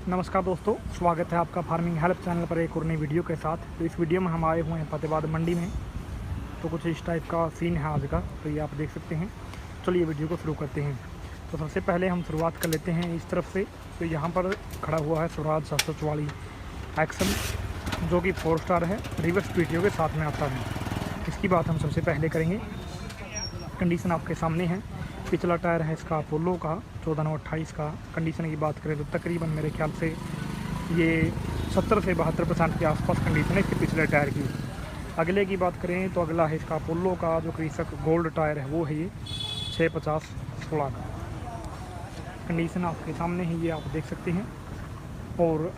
नमस्कार दोस्तों, स्वागत है आपका फार्मिंग हेल्प चैनल पर एक और नई वीडियो के साथ। तो इस वीडियो में हम आए हुए हैं फतेहाबाद मंडी में। तो कुछ इस टाइप का सीन है आज का, तो ये आप देख सकते हैं। चलिए वीडियो को शुरू करते हैं। तो सबसे पहले हम शुरुआत कर लेते हैं इस तरफ से। तो यहाँ पर खड़ा हुआ है स्वराज 744 एक्शन, जो कि 4 स्टार है, रिवर्स पीटीओ के साथ में आता है। इसकी बात हम सबसे पहले करेंगे। कंडीशन आपके सामने है। पिछला टायर है इसका अपोलो का 14/9/28 का। कंडीशन की बात करें तो तकरीबन मेरे ख्याल से ये 70 से 72% के आसपास कंडीशन है इसके पिछले टायर की। अगले की बात करें तो अगला है इसका अपोलो का जो कृषक गोल्ड टायर है, वो है ये 650/16 का। कंडीशन आपके सामने है, ये आप देख सकते हैं। और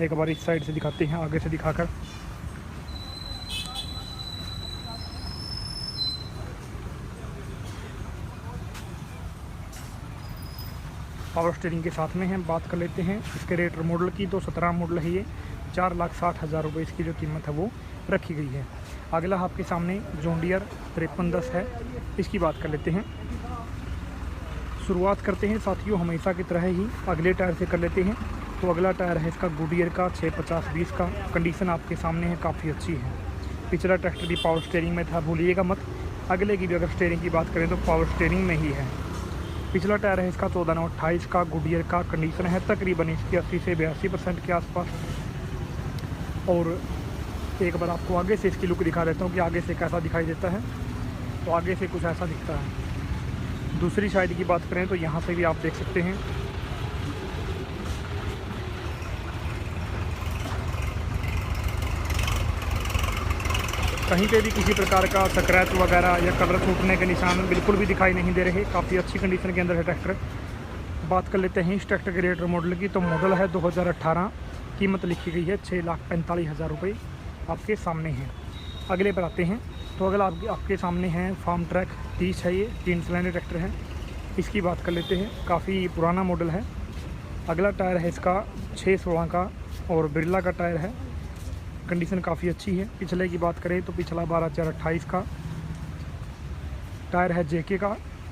एक बार इस साइड से दिखाते हैं, आगे से दिखाकर। पावर स्टीयरिंग के साथ में है। बात कर लेते हैं इसके रेटर मॉडल की। तो 17 मॉडल है ये। 4,60,000 रुपये इसकी जो कीमत है वो रखी गई है। अगला आपके सामने जॉन डियर 5310 है, इसकी बात कर लेते हैं। शुरुआत करते हैं साथियों हमेशा की तरह ही अगले टायर से कर लेते हैं। तो अगला टायर है इसका गुडियर का 650/20 का। कंडीशन आपके सामने है, काफ़ी अच्छी है। पिछला ट्रैक्टर भी पावर स्टीयरिंग में था, भूलिएगा मत। अगले की भी अगर स्टीयरिंग की बात करें तो पावर स्टीयरिंग में ही है। पिछला टायर है इसका 14/9/28 का गुडियर का। कंडीशन है तकरीबन इसकी 80 से 82% के आसपास। और एक बार आपको आगे से इसकी लुक दिखा देता हूँ कि आगे से कैसा दिखाई देता है। तो आगे से कुछ ऐसा दिखता है। दूसरी साइड की बात करें तो यहाँ से भी आप देख सकते हैं। कहीं पे भी किसी प्रकार का स्क्रैच वगैरह या कलर छूटने के निशान बिल्कुल भी दिखाई नहीं दे रहे। काफ़ी अच्छी कंडीशन के अंदर है ट्रैक्टर। बात कर लेते हैं इस ट्रैक्टर के रेटर मॉडल की। तो मॉडल है 2018, कीमत लिखी गई है 6,45,000 रुपये आपके सामने हैं। अगले पर आते हैं। तो अगला आपके सामने है फार्म ट्रैक 30 है, ये 3 सिलेंडर ट्रैक्टर है। इसकी बात कर लेते हैं। काफ़ी पुराना मॉडल है। अगला टायर है इसका 6/16 का और बिरला का टायर है। कंडीशन काफ़ी अच्छी है। पिछले की बात करें तो पिछला 12/4/28 का टायर है जेके का।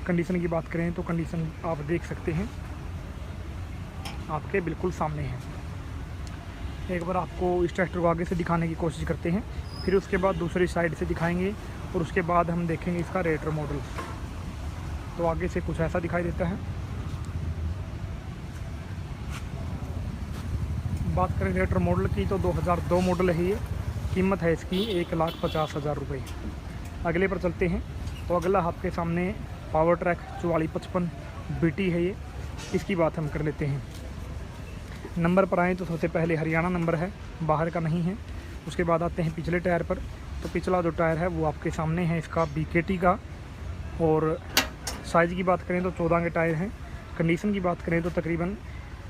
कंडीशन की बात करें तो कंडीशन आप देख सकते हैं, आपके बिल्कुल सामने है। एक बार आपको इस ट्रैक्टर को आगे से दिखाने की कोशिश करते हैं, फिर उसके बाद दूसरी साइड से दिखाएंगे और उसके बाद हम देखेंगे इसका रेटर मॉडल। तो आगे से कुछ ऐसा दिखाई देता है। बात करें रेटर मॉडल की तो 2002 मॉडल है ये। कीमत है इसकी 1,50,000 रुपये। अगले पर चलते हैं। तो अगला आपके सामने पावर ट्रैक 4455 बीटी है ये। इसकी बात हम कर लेते हैं। नंबर पर आएँ तो सबसे पहले हरियाणा नंबर है, बाहर का नहीं है। उसके बाद आते हैं पिछले टायर पर। तो पिछला जो टायर है वो आपके सामने है इसका BKT का। और साइज़ की बात करें तो 14 के टायर हैं। कंडीशन की बात करें तो तकरीबन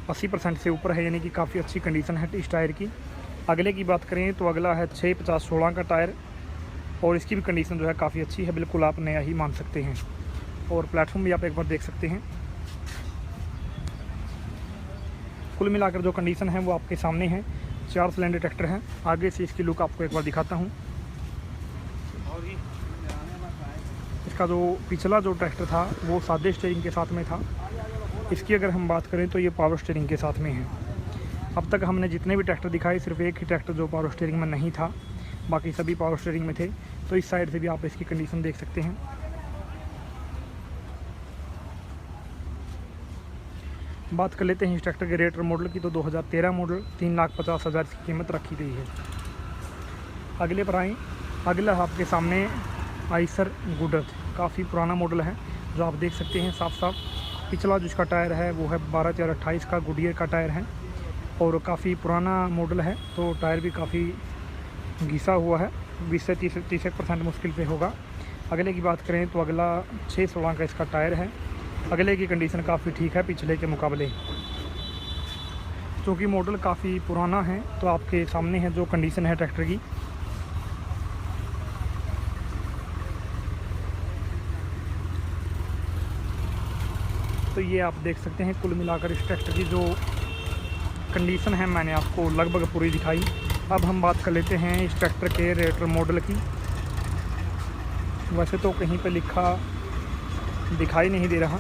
80% से ऊपर है, यानी कि काफ़ी अच्छी कंडीशन है इस टायर की। अगले की बात करें तो अगला है 650/16 का टायर और इसकी भी कंडीशन जो है काफ़ी अच्छी है, बिल्कुल आप नया ही मान सकते हैं। और प्लेटफॉर्म भी आप एक बार देख सकते हैं। कुल मिलाकर जो कंडीशन है वो आपके सामने है। 4 सिलेंडर ट्रैक्टर है। आगे से इसकी लुक आपको एक बार दिखाता हूँ। इसका जो पिछला जो ट्रैक्टर था वो सादे स्टीयरिंग के साथ में था। इसकी अगर हम बात करें तो ये पावर स्टीयरिंग के साथ में है। अब तक हमने जितने भी ट्रैक्टर दिखाए सिर्फ एक ही ट्रैक्टर जो पावर स्टीयरिंग में नहीं था, बाकी सभी पावर स्टीयरिंग में थे। तो इस साइड से भी आप इसकी कंडीशन देख सकते हैं। बात कर लेते हैं इस ट्रैक्टर के रेटर मॉडल की। तो 2013 मॉडल 3,50,000 की कीमत रखी गई है। अगले पर आएँ। अगला आपके सामने आइसर गुडर्थ, काफ़ी पुराना मॉडल है जो आप देख सकते हैं साफ साफ। पिछला जिसका टायर है वो है 12/4/28 का गुडियर का टायर है और काफ़ी पुराना मॉडल है। तो टायर भी काफ़ी घिसा हुआ है, 20 से 30% मुश्किल पे होगा। अगले की बात करें तो अगला 6/16 का इसका टायर है। अगले की कंडीशन काफ़ी ठीक है पिछले के मुकाबले। क्योंकि मॉडल काफ़ी पुराना है तो आपके सामने है जो कंडीशन है ट्रैक्टर की। तो ये आप देख सकते हैं। कुल मिलाकर इस ट्रैक्टर की जो कंडीशन है मैंने आपको लगभग पूरी दिखाई। अब हम बात कर लेते हैं इस ट्रैक्टर के रेटर मॉडल की। वैसे तो कहीं पे लिखा दिखाई नहीं दे रहा,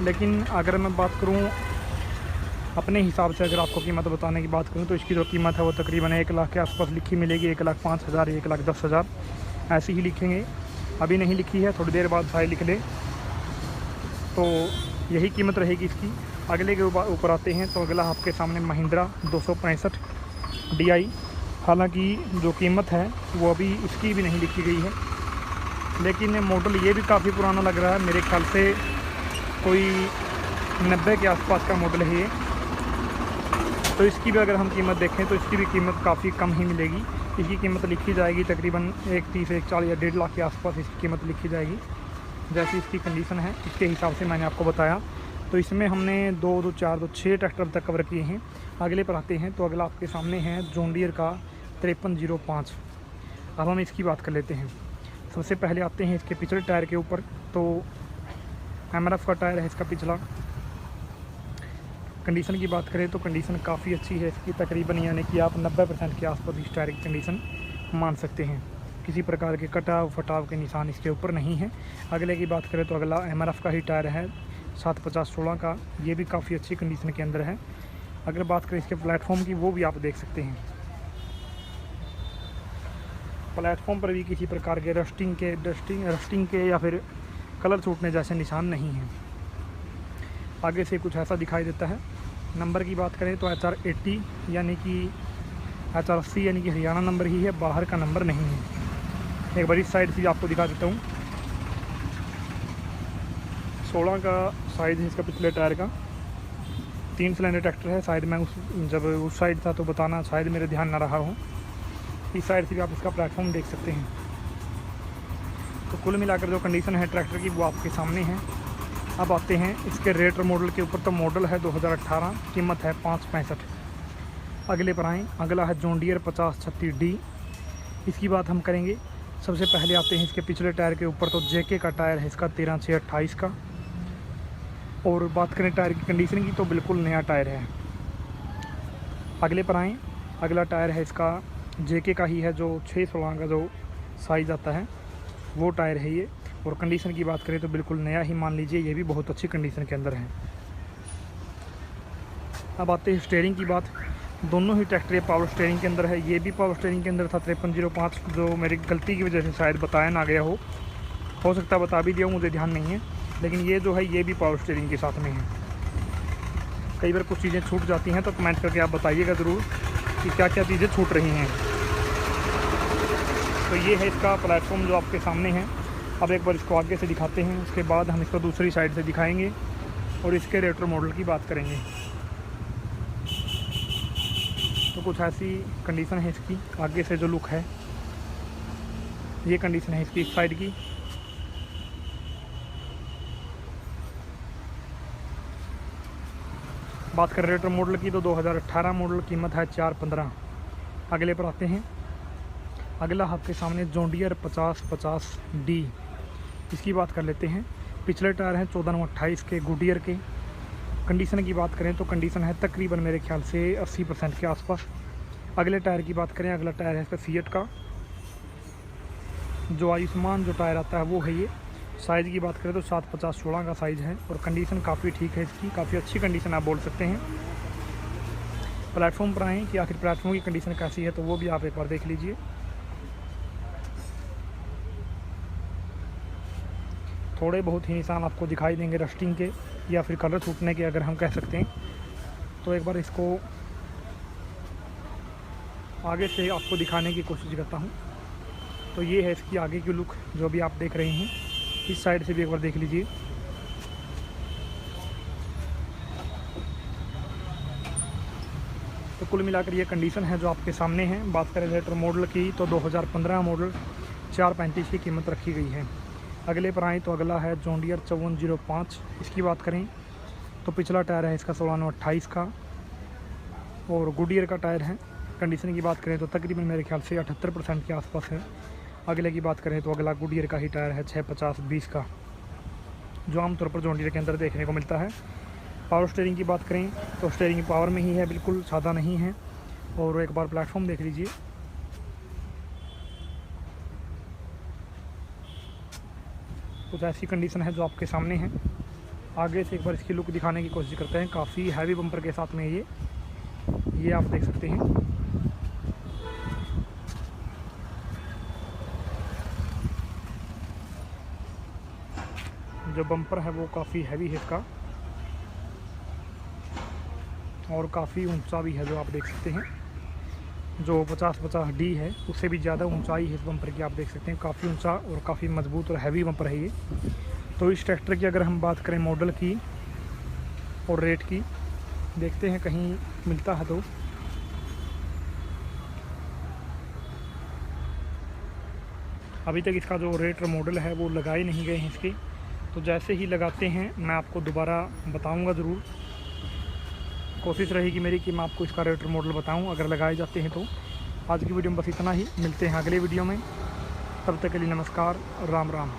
लेकिन अगर मैं बात करूं अपने हिसाब से अगर आपको कीमत बताने की बात करूँ तो इसकी जो कीमत है वो तकरीबन 1 लाख के आसपास लिखी मिलेगी। 1,05,000, 1,10,000 ऐसी ही लिखेंगे। अभी नहीं लिखी है, थोड़ी देर बाद भाई लिख ले तो यही कीमत रहेगी इसकी। अगले के ऊपर आते हैं तो अगला आपके सामने महिंद्रा 265 DI। हालांकि जो कीमत है वो अभी इसकी भी नहीं लिखी गई है, लेकिन मॉडल ये भी काफ़ी पुराना लग रहा है। मेरे ख्याल से कोई 90 के आसपास का मॉडल है ये। तो इसकी भी अगर हम कीमत देखें तो इसकी भी कीमत काफ़ी कम ही मिलेगी। इसकी कीमत लिखी जाएगी तकरीबन 1,30, 1,40 या 1.5 लाख के आसपास इसकी कीमत लिखी जाएगी। जैसी इसकी कंडीशन है इसके हिसाब से मैंने आपको बताया। तो इसमें हमने 2, 4, 6 ट्रैक्टर तक कवर किए हैं। अगले पर आते हैं तो अगला आपके सामने है जॉन डीयर का 5305। अब हम इसकी बात कर लेते हैं। सबसे पहले आते हैं इसके पिछले टायर के ऊपर। तो MRF का टायर है इसका पिछला। कंडीशन की बात करें तो कंडीशन काफ़ी अच्छी है इसकी, तकरीबन यानी कि आप 90% के आसपास इस टायर की कंडीशन मान सकते हैं। किसी प्रकार के कटाव फटाव के निशान इसके ऊपर नहीं है। अगले की बात करें तो अगला MRF का ही टायर है 750/16 का। ये भी काफ़ी अच्छी कंडीशन के अंदर है। अगर बात करें इसके प्लेटफॉर्म की, वो भी आप देख सकते हैं। प्लेटफॉर्म पर भी किसी प्रकार के रस्टिंग के या फिर कलर छूटने जैसे निशान नहीं हैं। आगे से कुछ ऐसा दिखाई देता है। नंबर की बात करें तो HR 80 यानी कि HR 80 यानी कि हरियाणा नंबर ही है, बाहर का नंबर नहीं है। एक बार इस साइड से आपको दिखा देता हूँ। 16 का साइज़ है इसका पिछले टायर का। 3 सिलेंडर ट्रैक्टर है। शायद मैं जब उस साइड था तो बताना शायद मेरे ध्यान ना रहा हो। इस साइड से भी आप इसका प्लेटफॉर्म देख सकते हैं। तो कुल मिलाकर जो कंडीशन है ट्रैक्टर की वो आपके सामने है। अब आते हैं इसके रेट और मॉडल के ऊपर। तो मॉडल है 2018, कीमत है 565। अगले पर आएँ, अगला है जॉन डीयर 5036D। इसकी बात हम करेंगे। सबसे पहले आते हैं इसके पिछले टायर के ऊपर। तो JK का टायर है इसका 13/6/28 का। और बात करें टायर की कंडीशन की तो बिल्कुल नया टायर है। अगले पर आएँ, अगला टायर है इसका JK का ही है, जो 6/16 का जो साइज़ आता है वो टायर है ये। और कंडीशन की बात करें तो बिल्कुल नया ही मान लीजिए, ये भी बहुत अच्छी कंडीशन के अंदर है। अब आते हैं स्टीयरिंग की बात। दोनों ही ट्रैक्टर पावर स्टीयरिंग के अंदर है। ये भी पावर स्टीयरिंग के अंदर था 5305, जो मेरी गलती की वजह से शायद बताया ना गया हो सकता बता भी दिया, मुझे ध्यान नहीं है। लेकिन ये जो है ये भी पावर स्टीयरिंग के साथ में है। कई बार कुछ चीज़ें छूट जाती हैं तो कमेंट करके आप बताइएगा ज़रूर कि क्या क्या चीज़ें छूट रही हैं। तो ये है इसका प्लेटफॉर्म जो आपके सामने है। अब एक बार इसको आगे से दिखाते हैं, उसके बाद हम इसको दूसरी साइड से दिखाएंगे और इसके रेट्रो मॉडल की बात करेंगे। तो कुछ ऐसी कंडीशन है इसकी। आगे से जो लुक है ये कंडीशन है इसकी इस साइड की। बात करें रेट्रो मॉडल की तो 2018 मॉडल, कीमत है 415। अगले पर आते हैं। अगला आपके सामने जॉन डीयर 5050D। इसकी बात कर लेते हैं। पिछले टायर हैं 14/28 के गुडियर के। कंडीशन की बात करें तो कंडीशन है तकरीबन मेरे ख्याल से 80% के आसपास। अगले टायर की बात करें, अगला टायर है इसका सीएट का, जो आयुष्मान जो टायर आता है वो है ये। साइज़ की बात करें तो 750/16 का साइज़ है और कंडीशन काफ़ी ठीक है इसकी, काफ़ी अच्छी कंडीशन आप बोल सकते हैं। प्लेटफॉर्म पर आएँ कि आखिर प्लेटफॉर्म की कंडीशन कैसी है तो वो भी आप एक बार देख लीजिए। थोड़े बहुत ही निशान आपको दिखाई देंगे रस्टिंग के या फिर कलर छूटने के, अगर हम कह सकते हैं। तो एक बार इसको आगे से आपको दिखाने की कोशिश करता हूँ। तो ये है इसकी आगे की लुक जो भी आप देख रहे हैं। इस साइड से भी एक बार देख लीजिए। तो कुल मिलाकर ये कंडीशन है जो आपके सामने है। बात करें रेट्र मॉडल की तो 2015 मॉडल 435 की कीमत रखी गई है। अगले पर आएँ तो अगला है जॉन डीयर 5405। इसकी बात करें तो पिछला टायर है इसका 16/28 का और गुडियर का टायर है। कंडीशन की बात करें तो तकरीबन मेरे ख्याल से 78% के आसपास है। अगले की बात करें तो अगला गुडियर का ही टायर है 650/20 का, जो आमतौर पर जॉन डीयर के अंदर देखने को मिलता है। पावर स्टीयरिंग की बात करें तो स्टीयरिंग पावर में ही है, बिल्कुल सादा नहीं है। और एक बार प्लेटफॉर्म देख लीजिए। कुछ ऐसी कंडीशन है जो आपके सामने है। आगे से एक बार इसकी लुक दिखाने की कोशिश करते हैं। काफ़ी हैवी बम्पर के साथ में ये आप देख सकते हैं। जो बम्पर है वो काफ़ी हैवी है इसका और काफ़ी ऊंचा भी है, जो आप देख सकते हैं। जो 50-50D है उससे भी ज़्यादा ऊंचाई है इस बम्पर की, आप देख सकते हैं। काफ़ी ऊंचा और काफ़ी मजबूत और हैवी बम्पर है ये। तो इस ट्रैक्टर की अगर हम बात करें मॉडल की और रेट की, देखते हैं कहीं मिलता है तो। अभी तक इसका जो रेट और मॉडल है वो लगाए नहीं गए हैं इसके, तो जैसे ही लगाते हैं मैं आपको दोबारा बताऊंगा ज़रूर। कोशिश रहेगी मेरी कि मैं आपको इसका रेट और मॉडल बताऊं अगर लगाए जाते हैं तो। आज की वीडियो में बस इतना ही, मिलते हैं अगले वीडियो में। तब तक के लिए नमस्कार, राम राम।